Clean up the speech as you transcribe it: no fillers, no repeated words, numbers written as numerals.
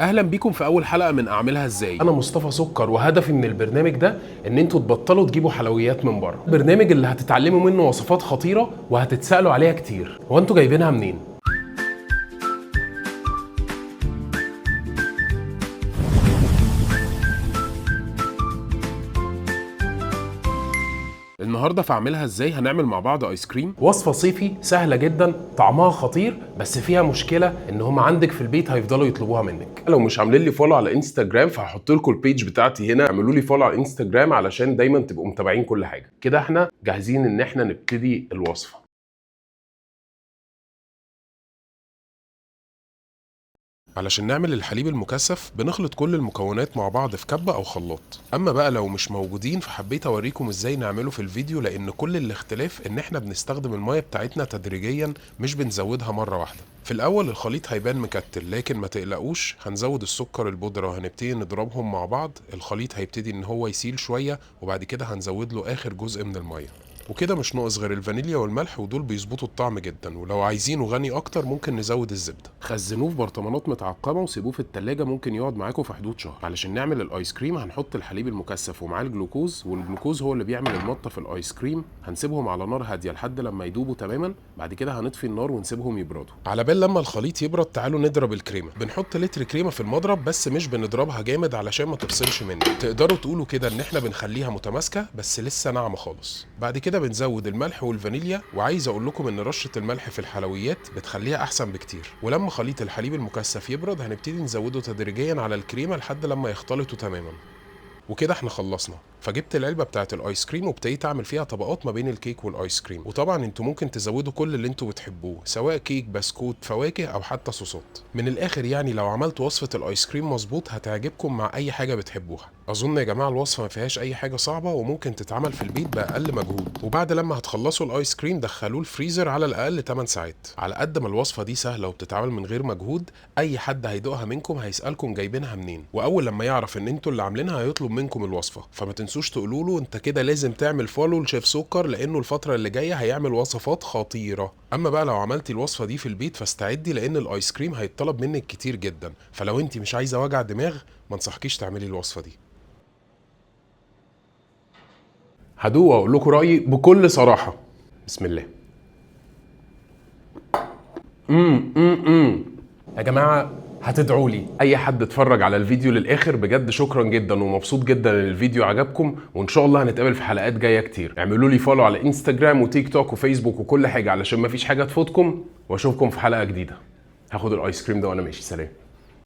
اهلا بيكم في اول حلقه من اعملها ازاي. انا مصطفى سكر، وهدفي من البرنامج ده ان انتوا تبطلوا تجيبوا حلويات من بره. البرنامج اللي هتتعلموا منه وصفات خطيره وهتتسالوا عليها كتير، هو انتوا جايبينها منين؟ النهارده في اعملها ازاي هنعمل مع بعض ايس كريم، وصفه صيفي سهله جدا طعمها خطير، بس فيها مشكله ان هم عندك في البيت هيفضلوا يطلبوها منك. لو مش عاملين لي فولو على انستجرام فهحط لكم البيج بتاعتي هنا، اعملوا لي فولو على انستجرام علشان دايما تبقوا متابعين كل حاجه. كده احنا جاهزين ان احنا نبتدي الوصفه. علشان نعمل الحليب المكثف بنخلط كل المكونات مع بعض في كبة او خلاط. اما بقى لو مش موجودين فحبيت اوريكم ازاي نعمله في الفيديو، لان كل الاختلاف ان احنا بنستخدم المية بتاعتنا تدريجيا مش بنزودها مرة واحدة. في الاول الخليط هيبان مكتل، لكن ما تقلقوش، هنزود السكر البودرة وهنبتدي نضربهم مع بعض. الخليط هيبتدي ان هو يسيل شوية، وبعد كده هنزود له اخر جزء من المية، وكده مش ناقص غير الفانيليا والملح، ودول بيظبطوا الطعم جدا. ولو عايزينه غني اكتر ممكن نزود الزبده. خزنوه في برطمانات متعقمه وسيبوه في التلاجة، ممكن يقعد معاكم في حدود شهر. علشان نعمل الايس كريم هنحط الحليب المكثف ومعاه الجلوكوز، والجلوكوز هو اللي بيعمل المطه في الايس كريم. هنسيبهم على نار هاديه لحد لما يدوبوا تماما، بعد كده هنطفي النار ونسيبهم يبردوا. على بال لما الخليط يبرد تعالوا نضرب الكريمه. بنحط لتر كريمه في المضرب، بس مش بنضربها جامد علشان ما تفصلش مني. تقدروا تقولوا كده ان احنا بنخليها متماسكه بس لسه ناعمه خالص. بعد كده بنزود الملح والفانيليا، وعايز اقول لكم ان رشه الملح في الحلويات بتخليها احسن بكتير. ولما خليط الحليب المكثف يبرد هنبتدي نزوده تدريجيا على الكريمه لحد لما يختلطوا تماما. وكده احنا خلصنا. فجبت العلبه بتاعه الايس كريم وابتديت اعمل فيها طبقات ما بين الكيك والايس كريم. وطبعا انتوا ممكن تزودوا كل اللي انتوا بتحبوه، سواء كيك، بسكوت، فواكه، او حتى صوصات. من الاخر يعني لو عملت وصفه الايس كريم مظبوط هتعجبكم مع اي حاجه بتحبوها. اظن يا جماعه الوصفه ما فيهاش اي حاجه صعبه، وممكن تتعمل في البيت باقل مجهود. وبعد لما هتخلصوا الايس كريم دخلوه الفريزر على الاقل 8 ساعات. على قد ما الوصفه دي سهله وبتتعمل من غير مجهود، اي حد هيدوقها منكم هيسالكم جايبينها منين، واول لما يعرف ان انتوا اللي عاملينها هيطلب منكم الوصفه. فما تنسوش تقولوا له انت كده لازم تعمل فولو لشيف سكر، لانه الفتره اللي جايه هيعمل وصفات خطيره. اما بقى لو عملتي الوصفه دي في البيت فاستعدي، لان الايس كريم هيتطلب منك كتير جدا. فلو انت مش عايزه وجع دماغ ما انصحكيش تعملي الوصفه دي. هدوق واقول لكم رايي بكل صراحه. بسم الله. يا جماعه هتدعوا لي. اي حد اتفرج على الفيديو للاخر بجد شكرا جدا، ومبسوط جدا ان الفيديو عجبكم، وان شاء الله هنتقابل في حلقات جايه كتير. اعملوا لي فولو على انستجرام وتيك توك وفيسبوك وكل حاجه علشان مفيش حاجه تفوتكم، واشوفكم في حلقه جديده. هاخد الايس كريم ده وانا ماشي. سلام.